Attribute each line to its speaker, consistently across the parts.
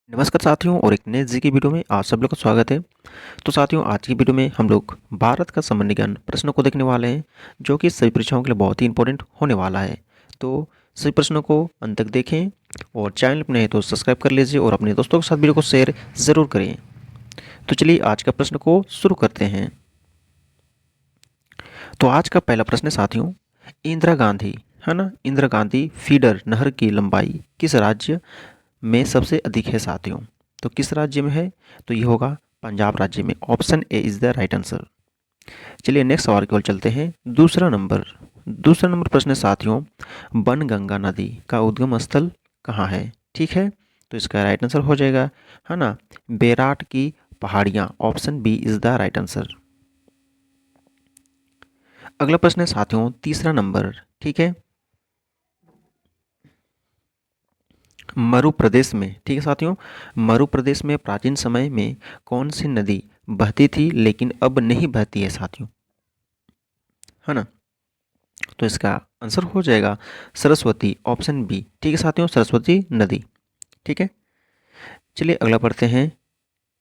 Speaker 1: नमस्कार साथियों और एक नए जी की वीडियो में आप सब लोग का स्वागत है। तो साथियों आज की वीडियो में हम लोग भारत का सामान्य ज्ञान प्रश्नों को देखने वाले हैं जो कि सभी परीक्षाओं के लिए बहुत ही इंपॉर्टेंट होने वाला है। तो सभी प्रश्नों को अंत तक देखें और चैनल पर नए तो सब्सक्राइब कर लीजिए और अपने दोस्तों के साथ वीडियो को शेयर ज़रूर करें। तो चलिए आज का प्रश्न को शुरू करते हैं। तो आज का पहला प्रश्न है साथियों, इंदिरा गांधी है ना, इंदिरा गांधी फीडर नहर की लंबाई किस राज्य में सबसे अधिक है साथियों? तो किस राज्य में है? तो ये होगा पंजाब राज्य में। Option A is the right answer. चलिए नेक्स्ट सवाल की ओर चलते हैं। दूसरा नंबर प्रश्न है साथियों, बनगंगा नदी का उद्गम स्थल कहाँ है? ठीक है, तो इसका राइट आंसर हो जाएगा है ना, बेराट की पहाड़ियाँ। Option B is the right answer. अगला प्रश्न है साथियों तीसरा नंबर, ठीक है, मरु प्रदेश में, ठीक है साथियों, मरु प्रदेश में प्राचीन समय में कौन सी नदी बहती थी लेकिन अब नहीं बहती है साथियों? है ना, तो इसका आंसर हो जाएगा सरस्वती। ऑप्शन बी, ठीक है साथियों, सरस्वती नदी। ठीक है, चलिए अगला पढ़ते हैं।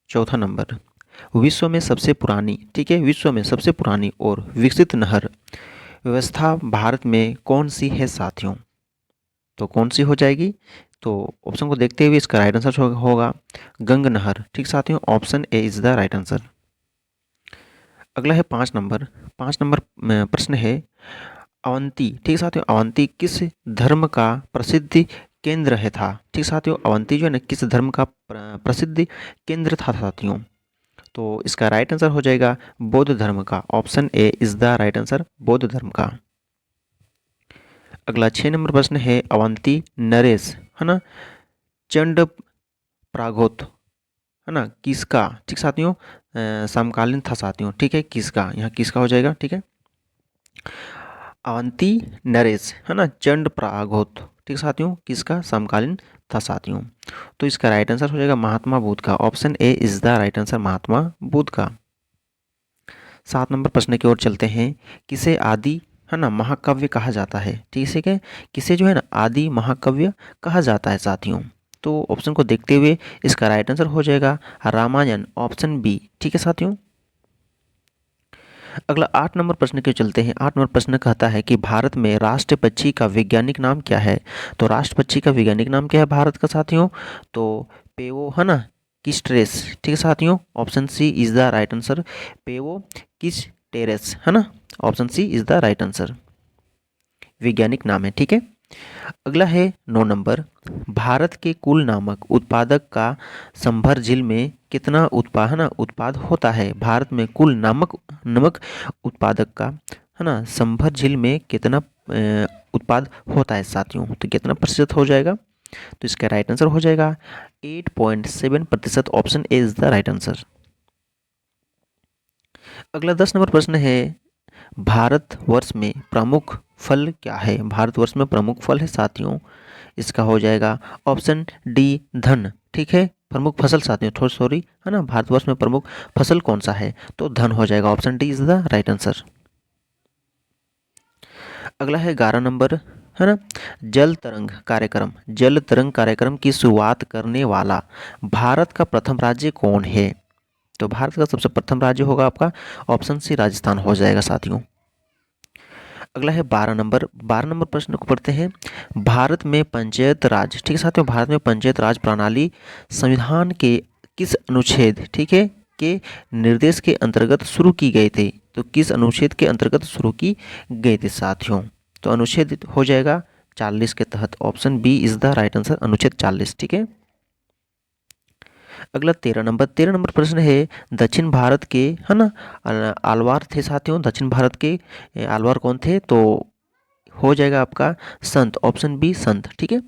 Speaker 1: चौथा नंबर, विश्व में सबसे पुरानी, ठीक है, विश्व में सबसे पुरानी और विकसित नहर व्यवस्था भारत में कौन सी है साथियों? तो कौन सी हो जाएगी? तो ऑप्शन को देखते हुए इसका राइट आंसर होगा गंग नहर। ठीक साथियों, option A is the right answer. अगला है 5 नंबर। 5 नंबर प्रश्न है, अवंती, ठीक साथियों, अवंती किस धर्म का प्रसिद्ध केंद्र है था? ठीक साथियों, अवंती जो है ना किस धर्म का प्रसिद्ध केंद्र था साथियों? तो इसका राइट आंसर हो जाएगा बौद्ध धर्म का। Option A is the right answer, बौद्ध धर्म का। अगला 6 नंबर प्रश्न है, अवंती नरेश है ना, चंड प्रागोत है ना, किसका, ठीक साथियों, समकालीन था साथियों। ठीक है, किसका, यहाँ किसका हो जाएगा। ठीक है, अवंती नरेश है ना, चंड प्रागोत, ठीक साथियों, किसका, समकालीन था साथियों। तो इसका राइट आंसर हो जाएगा महात्मा बुद्ध का। Option A is the right answer, Mahatma Buddha का। 7 नंबर प्रश्न की ओर चलते हैं, किसे आदि है ना महाकाव्य कहा जाता है? ठीक है, किसे जो है ना आदि महाकाव्य कहा जाता है साथियों? तो ऑप्शन को देखते हुए इसका राइट आंसर हो जाएगा रामायण। Option B. ठीक है साथियों, अगला 8 नंबर प्रश्न के चलते हैं। 8 नंबर प्रश्न कहता है कि भारत में राष्ट्र पक्षी का वैज्ञानिक नाम क्या है? तो राष्ट्र पक्षी का वैज्ञानिक नाम क्या है भारत का साथियों? तो पेवो है ना किस टेरेस। ठीक है साथियों, option C is the right answer, पेवो किस टेरेस है ना, option C is the right answer, वैज्ञानिक नाम है। ठीक है, अगला है 9 नंबर, भारत के कुल नामक उत्पादक का संभर झील में कितना उत्पाद होता है? भारत में कुल नमक उत्पादक का है ना संभर झील में कितना उत्पाद होता है साथियों? तो कितना प्रतिशत हो जाएगा? तो इसका राइट आंसर हो जाएगा 8.7%। Option A is the right answer. अगला 10 नंबर प्रश्न है, भारतवर्ष में प्रमुख फल क्या है? भारतवर्ष में प्रमुख फल है साथियों, इसका हो जाएगा ऑप्शन डी धन। ठीक है, प्रमुख फसल साथियों, थोड़ी सॉरी है ना, भारतवर्ष में प्रमुख फसल कौन सा है? तो धन हो जाएगा। Option D is the right answer. अगला है 11 नंबर है ना, जल तरंग कार्यक्रम की शुरुआत करने वाला भारत का प्रथम राज्य कौन है? तो भारत का सबसे प्रथम राज्य होगा आपका ऑप्शन सी राजस्थान हो जाएगा साथियों। अगला है 12 नंबर। 12 नंबर प्रश्न को पढ़ते हैं, भारत में पंचायत राज, ठीक है साथियों, भारत में पंचायत राज प्रणाली संविधान के किस अनुच्छेद, ठीक है, के निर्देश के अंतर्गत शुरू की गई थी? तो किस अनुच्छेद के अंतर्गत शुरू की गई थी साथियों? तो अनुच्छेद हो जाएगा 40 के तहत। Option B is the right answer, अनुच्छेद 40। ठीक है, अगला 13 नंबर प्रश्न है, दक्षिण भारत के है ना आलवार थे साथियों, दक्षिण भारत के आलवार कौन थे? तो हो जाएगा आपका संत। ऑप्शन बी संत। ठीक है,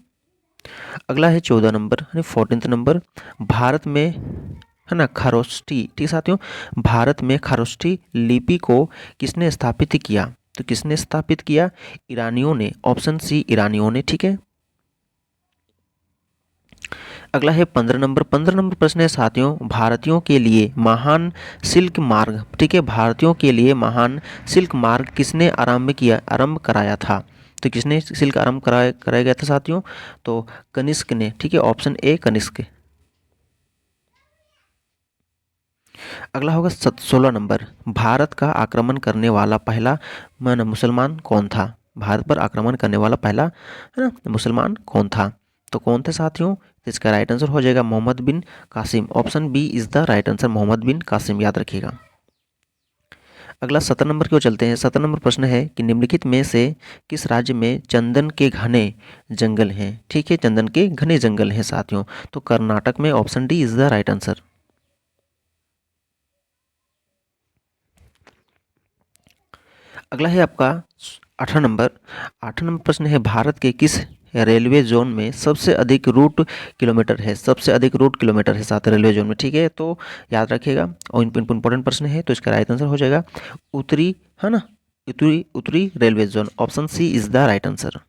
Speaker 1: अगला है 14 नंबर यानी 14th नंबर, भारत में है ना खरोष्ठी, ठीक साथियों, भारत में खरोष्ठी लिपि को किसने स्थापित किया? तो किसने स्थापित किया? ईरानियों ने। ऑप्शन सी ईरानियों ने। ठीक है, अगला है 15 नंबर। 15 नंबर प्रश्न है साथियों, भारतीयों के लिए महान सिल्क मार्ग, ठीक है, भारतीयों के लिए महान सिल्क मार्ग किसने आरंभ कराया था? तो किसने सिल्क आरंभ कराया गया था साथियों? तो कनिष्क ने। ठीक है, ऑप्शन ए कनिष्क। अगला होगा 16 नंबर, भारत का आक्रमण करने वाला पहला मुसलमान कौन था? भारत पर आक्रमण करने वाला पहला है ना मुसलमान कौन था? तो कौन थे साथियों? तो इसका राइट आंसर हो जाएगा Mohammad bin Qasim. Option B is the right answer, Mohammad bin Qasim, याद रखिएगा। अगला 17 नंबर की ओर चलते हैं। 17 नंबर प्रश्न है कि निम्नलिखित में से किस राज्य में चंदन के घने जंगल हैं? ठीक है, चंदन के घने जंगल हैं साथियों। तो कर्नाटक में, option D is the right answer. अगला है आपका 18 नंबर। 18 नंबर प्रश्न है भारत के किस रेलवे जोन में सबसे अधिक रूट किलोमीटर है? सबसे अधिक रूट किलोमीटर है साथ रेलवे जोन में, ठीक है। तो याद रखिएगा और इंपॉर्टेंट प्रश्न है, तो इसका राइट आंसर हो जाएगा उत्तरी, है ना, उत्तरी उत्तरी railway zone, option C is the right answer.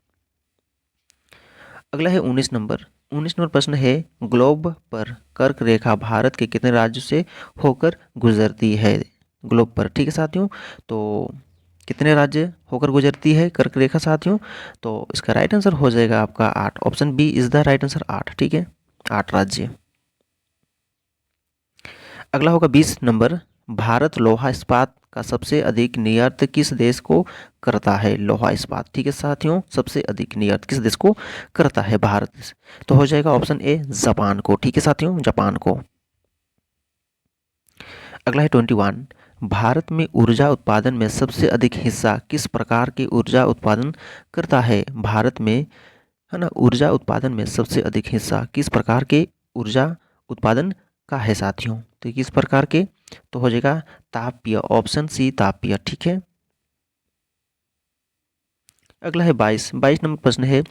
Speaker 1: अगला है 19 नंबर। 19 नंबर प्रश्न है ग्लोब पर कर्क रेखा भारत के कितने राज्यों से होकर गुजरती है? ग्लोब पर, ठीक है साथियों। तो कितने राज्य होकर गुजरती है कर्क रेखा साथियों? तो इसका राइट आंसर हो जाएगा आपका 8, option B is the right answer, 8, ठीक है, 8 राज्य। अगला होगा 20 नंबर, भारत लोहा इस्पात का सबसे अधिक निर्यात किस देश को करता है? लोहा इस्पात, ठीक है साथियों, सबसे अधिक निर्यात किस देश को करता है? भारत। तो हो जाएगा ऑप्शन ए जापान को, ठीक है साथियों, जापान को। अगला है 21, भारत में ऊर्जा उत्पादन में सबसे अधिक हिस्सा किस प्रकार की ऊर्जा उत्पादन करता है? भारत में, है ना, ऊर्जा उत्पादन में सबसे अधिक हिस्सा किस प्रकार के ऊर्जा उत्पादन का है साथियों? तो किस प्रकार के? तो हो जाएगा तापीय, ऑप्शन सी तापीय, ठीक है। अगला है 22 नंबर प्रश्न है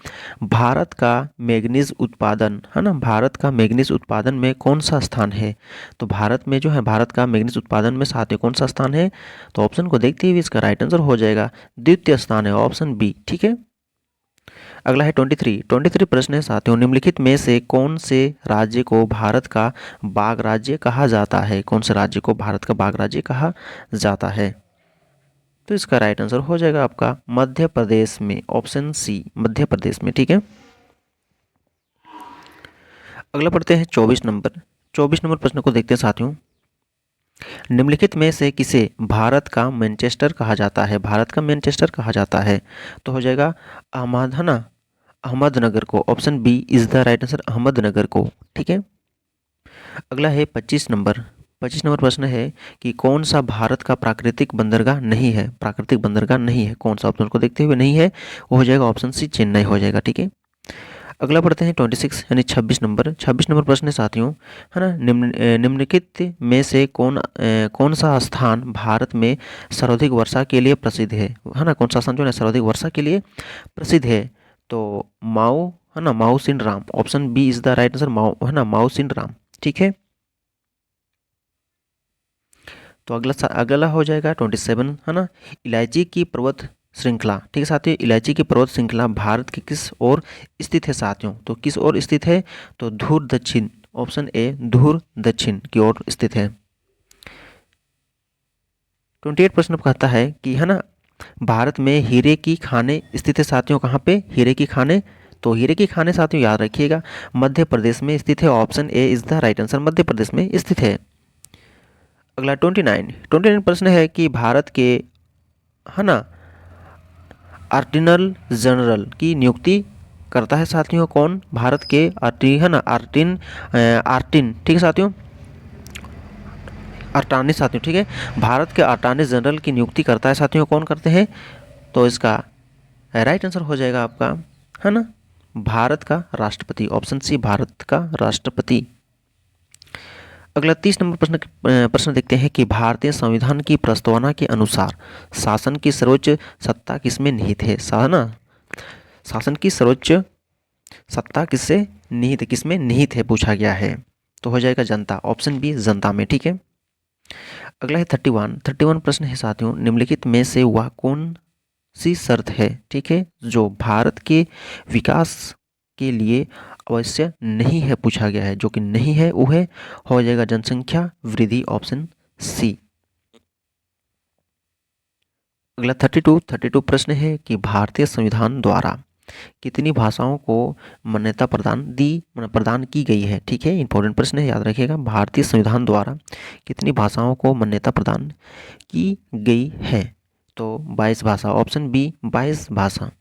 Speaker 1: भारत का मैग्नीज उत्पादन, है ना, भारत का मैग्नीज उत्पादन में कौन सा स्थान है? तो भारत में जो है, भारत का मैग्नीज उत्पादन में साथियों कौन सा स्थान है? तो ऑप्शन को देखते हुए इसका राइट आंसर हो जाएगा द्वितीय स्थान है, ऑप्शन बी, ठीक है। अगला है 23 प्रश्न है साथियों, निम्नलिखित में से कौन से राज्य को भारत का बाघ राज्य कहा जाता है? कौन से राज्य को भारत का बाघ राज्य कहा जाता है? तो इसका राइट आंसर हो जाएगा आपका मध्य प्रदेश में, ऑप्शन सी, मध्य प्रदेश में, ठीक है। अगला पढ़ते हैं 24 नंबर। 24 नंबर प्रश्न को देखते हैं साथियों, निम्नलिखित में से किसे भारत का मैनचेस्टर कहा जाता है? भारत का मैनचेस्टर कहा जाता है? तो हो जाएगा अहमद, है ना, अहमदनगर को, option B is the right answer, Ahmednagar को, ठीक है। अगला है 25 नंबर प्रश्न है कि कौन सा भारत का प्राकृतिक बंदरगाह नहीं है? प्राकृतिक बंदरगाह नहीं है, कौन सा? ऑप्शन को देखते हुए नहीं है, वो हो जाएगा ऑप्शन सी चेन्नई हो जाएगा, ठीक है। अगला पढ़ते हैं 26 यानी 26 नंबर प्रश्न है साथियों, है ना, निम्नलिखित में से कौन सा स्थान भारत में सर्वाधिक वर्षा के लिए प्रसिद्ध है ना? कौन सा स्थान जो है सर्वाधिक वर्षा के लिए प्रसिद्ध है? तो माऊ, है ना, Mau Singh Ram, option B is the right answer, Mau, है ना, माऊ सिंह राम, ठीक है। तो अगला हो जाएगा 27, है ना, इलायची की पर्वत श्रृंखला, ठीक है साथियों, इलायची की पर्वत श्रृंखला भारत की किस ओर स्थित है साथियों? तो किस ओर स्थित है? तो धूर दक्षिण, ऑप्शन ए धूर दक्षिण की ओर स्थित है। 28 प्रश्न कहता है कि, है ना, भारत में हीरे की खाने स्थित है साथियों, कहाँ पे? हीरे की खाने। तो हीरे की खाने साथियों याद रखिएगा मध्य प्रदेश में स्थित है, option A is the right answer, Madhya Pradesh में स्थित है। अगला 29 प्रश्न है कि भारत के, है ना, आर्टिनल जनरल की नियुक्ति करता है साथियों कौन? भारत के है ना, आर्टिन, ठीक है साथियों, अटार्नी साथियों, ठीक है, भारत के अटार्नी जनरल की नियुक्ति करता है साथियों कौन करते हैं? तो इसका राइट आंसर हो जाएगा आपका, है ना, भारत का राष्ट्रपति, ऑप्शन सी भारत का राष्ट्रपति। अगला 30 नंबर प्रश्न देखते हैं कि भारतीय संविधान की प्रस्तावना के अनुसार शासन की सर्वोच्च सत्ता किसमें निहित है? ना, शासन की सर्वोच्च सत्ता किससे निहित, किसमें निहित है पूछा गया है? तो हो जाएगा जनता, ऑप्शन बी जनता में, ठीक है। अगला है 31 प्रश्न है साथियों, निम्नलिखित में से वह कौन सी शर्त है, ठीक है, जो भारत के विकास के लिए अवश्य नहीं है पूछा गया है? जो कि नहीं है वो है, हो जाएगा जनसंख्या वृद्धि, ऑप्शन सी। अगला 32 प्रश्न है कि भारतीय संविधान द्वारा कितनी भाषाओं को मान्यता प्रदान की गई है। ठीक है, इंपॉर्टेंट प्रश्न है, याद रखिएगा। भारतीय संविधान द्वारा कितनी भाषाओं को मान्यता प्रदान की गई है? तो 22 भाषा, ऑप्शन बी 22 भाषा।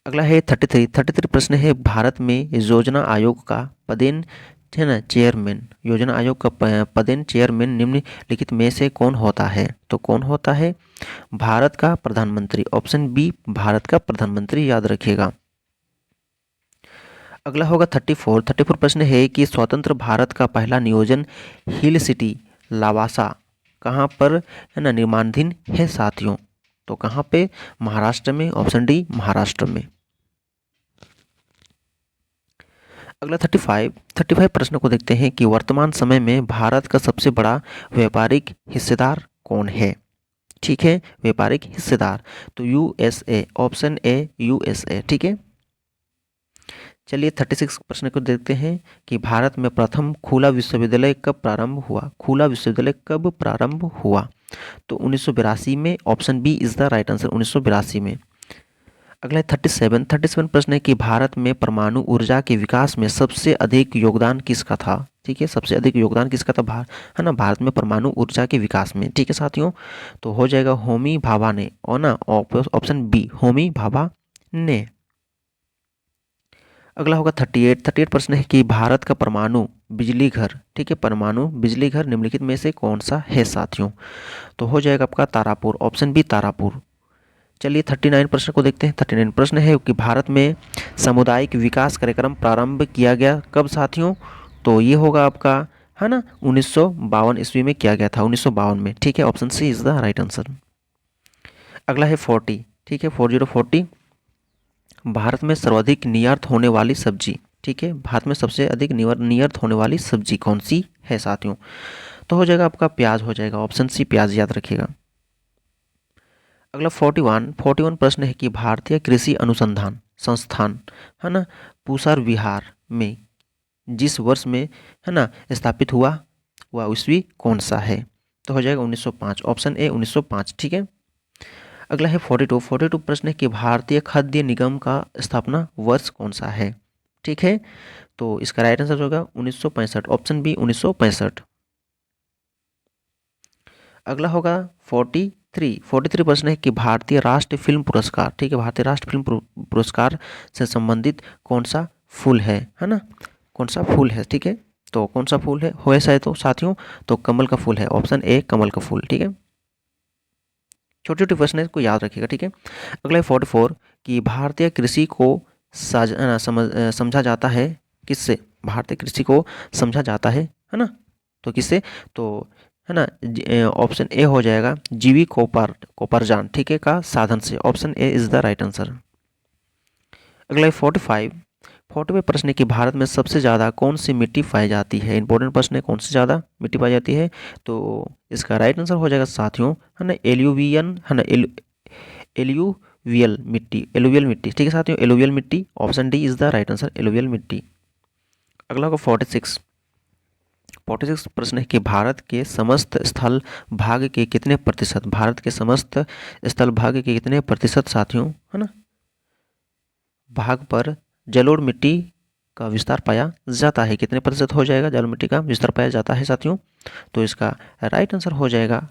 Speaker 1: अगला है 33 प्रश्न है, भारत में योजना आयोग का पदेन है ना चेयरमैन, योजना आयोग का पदेन चेयरमैन निम्नलिखित में से कौन होता है? तो कौन होता है? भारत का प्रधानमंत्री, ऑप्शन बी भारत का प्रधानमंत्री, याद रखिएगा। अगला होगा 34 प्रश्न है कि स्वतंत्र भारत का पहला नियोजन हिल सिटी लावासा कहाँ पर है ना निर्माणाधीन है साथियों? तो कहाँ पे? महाराष्ट्र में, ऑप्शन डी महाराष्ट्र में। अगला 35 प्रश्न को देखते हैं कि वर्तमान समय में भारत का सबसे बड़ा व्यापारिक हिस्सेदार कौन है? ठीक है, व्यापारिक हिस्सेदार तो यूएसए, ऑप्शन ए यूएसए। ठीक है, चलिए 36 प्रश्न को देखते हैं कि भारत में प्रथम खुला विश्वविद्यालय कब प्रारंभ हुआ? खुला विश्वविद्यालय कब प्रारंभ हुआ? तो 1982 में, option B is the right answer, 1982 में। अगला 37 प्रश्न है कि भारत में परमाणु ऊर्जा के विकास में सबसे अधिक योगदान किसका था? ठीक है, सबसे अधिक योगदान किसका था है ना भारत में परमाणु ऊर्जा के विकास में? ठीक है साथियों, तो हो जाएगा होमी भाभा ने, और ना ऑप्शन बी होमी भाभा ने। अगला होगा 38 प्रश्न है कि भारत का परमाणु बिजली घर, ठीक है, परमाणु बिजली घर निम्नलिखित में से कौन सा है साथियों? तो हो जाएगा आपका तारापुर, ऑप्शन बी तारापुर। चलिए 39 प्रश्न को देखते हैं। 39 प्रश्न है कि भारत में सामुदायिक विकास कार्यक्रम प्रारंभ किया गया कब साथियों? तो ये होगा आपका है ना 1952 ईस्वी में किया गया था, 1952 में। ठीक है, option C is the right answer. अगला है 40, ठीक है 40 भारत में सर्वाधिक निर्यात होने वाली सब्जी, ठीक है, भारत में सबसे अधिक निर्यात होने वाली सब्जी कौन सी है साथियों? तो हो जाएगा आपका प्याज, हो जाएगा ऑप्शन सी प्याज, याद रखिएगा। अगला 41 प्रश्न है कि भारतीय कृषि अनुसंधान संस्थान है ना पूसार विहार में जिस वर्ष में है ना स्थापित हुआ वह ईस्वी कौन सा है? तो हो जाएगा 1905, ऑप्शन ए 1905। ठीक है, अगला है 42 प्रश्न है कि भारतीय खाद्य निगम का स्थापना वर्ष कौन सा है? ठीक है, तो इसका राइट आंसर होगा 1965, ऑप्शन बी 1965। अगला होगा 43 प्रश्न है कि भारतीय राष्ट्रीय फिल्म पुरस्कार, ठीक है, भारतीय राष्ट्रीय फिल्म पुरस्कार से संबंधित कौन सा फूल है ना, कौन सा फूल है? ठीक है, तो कौन सा फूल है हो ऐसा है तो साथियों, तो कमल का फूल है, ऑप्शन ए कमल का फूल। ठीक है, छोटे छोटे प्रश्न को याद रखिएगा। ठीक है, अगला 44 कि भारतीय कृषि को समझा जाता है किससे? भारतीय कृषि को समझा जाता है ना, तो किससे? तो है ना ऑप्शन ए हो जाएगा जीवी कोपरजान, ठीक है, का साधन से, option A is the right answer. अगला 45 प्रश्न है कि भारत में सबसे ज़्यादा कौन सी मिट्टी पाई जाती है? इंपॉर्टेंट प्रश्न है, कौन सी ज़्यादा मिट्टी पाई जाती है? तो इसका राइट आंसर हो जाएगा साथियों है ना एल्यूवियन, है ना एल्यूवियल मिट्टी। ठीक है साथियों, एलुवियल मिट्टी, option D is the right answer, alluvial मिट्टी। अगला होगा 46 प्रश्न है कि भारत के समस्त स्थल भाग के कितने प्रतिशत, भारत के समस्त स्थल भाग के कितने प्रतिशत साथियों है ना भाग पर जलोढ़ मिट्टी का विस्तार पाया जाता है? कितने प्रतिशत हो जाएगा जलोढ़ मिट्टी का विस्तार पाया जाता है साथियों? तो इसका राइट आंसर हो जाएगा,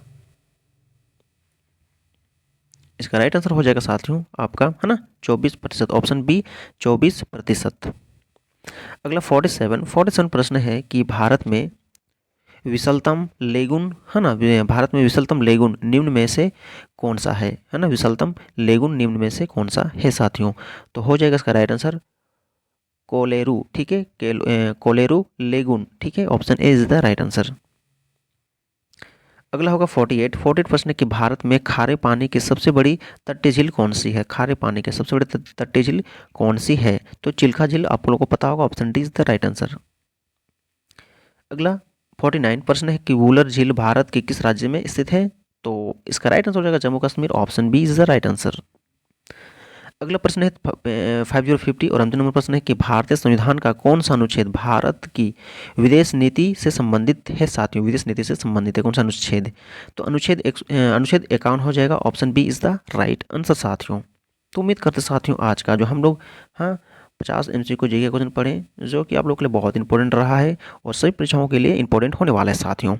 Speaker 1: इसका राइट आंसर हो जाएगा साथियों आपका है ना 24%, ऑप्शन बी 24%। अगला 47 प्रश्न है कि भारत में विशालतम लेगुन है ना, भारत में विशालतम लेगुन निम्न में से कौन सा है ना, विशालतम लेगुन निम्न में से कौन सा है साथियों? तो हो जाएगा इसका राइट आंसर कोलेरू, ठीक है, कोलेरू लेगुन। ठीक है, option A is the right answer. अगला होगा 48 प्रश्न कि भारत में खारे पानी की सबसे बड़ी तटीय झील कौन सी है? खारे पानी की सबसे बड़ी तटीय झील कौन सी है? तो चिल्का झील आप लोगों को पता होगा, option D is the right answer. अगला 49 प्रश्न है कि वुलर झील भारत के किस राज्य में स्थित है? तो इसका राइट आंसर हो जाएगा Jammu Kashmir, option B is the right answer. अगला प्रश्न है 5050 और अंतिम नंबर प्रश्न है कि भारतीय संविधान का कौन सा अनुच्छेद भारत की विदेश नीति से संबंधित है साथियों? विदेश नीति से संबंधित है कौन सा अनुच्छेद? तो अनुच्छेद 51 हो जाएगा, option B is the right answer साथियों। तो उम्मीद करते साथियों आज का जो हम लोग 50 MCQ जीके क्वेश्चन पढ़े, जो कि आप लोग के लिए बहुत इंपॉर्टेंट रहा है और सभी परीक्षाओं के लिए इंपॉर्टेंट होने वाला है साथियों।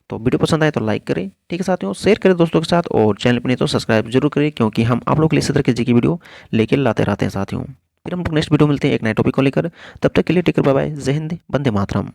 Speaker 1: तो वीडियो पसंद आए तो लाइक करें, ठीक है साथियों, शेयर करें दोस्तों के साथ, और चैनल पर नहीं तो सब्सक्राइब जरूर करें, क्योंकि हम आप लोग के लिए इसी तरह की जीके वीडियो लेकर लाते रहते हैं साथियों। फिर हम लोग नेक्स्ट वीडियो मिलते हैं एक नए टॉपिक को लेकर। तब तक के लिए टेक केयर, बाय बाय, जय हिंद, वंदे मातरम।